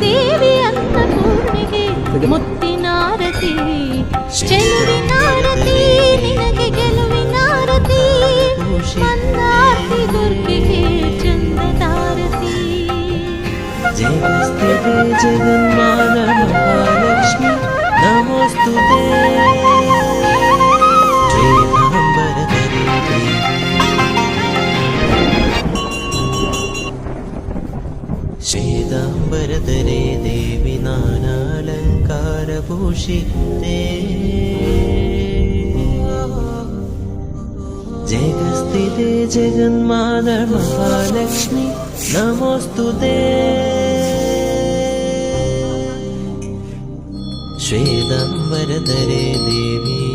ದೇವಿ ಅನ್ನಪೂರ್ಣಿಗೆ ಮುತ್ತಿನಾರತಿ, ಚೆಲುವಿನಾರತಿ ನಿನಗೆ ಗೆಲುವಿನಾರತಿ, ಮಂದಾರ್ತಿ ದುರ್ಗೆಗೆ ಚಂದದಾರತಿ. ಜಗಸ್ತಿದೆ ಜಗನ್ಮಾತ ಮಹಾಲಕ್ಷ್ಮಿ ನಮೋಸ್ತುತೆ. ಶ್ವೇತಾಂಬರಧರೆ ದೇವಿ ನಾನಾಲಂಕಾರಭೂಷಿತೆ. ಜಗಸ್ತಿದೆ ಜಗನ್ಮಾತ ಮಹಾಲಕ್ಷ್ಮಿ ನಮೋಸ್ತುತೆ. ಶ್ವೇತಾಂಬರಧರೆ ದೇವಿ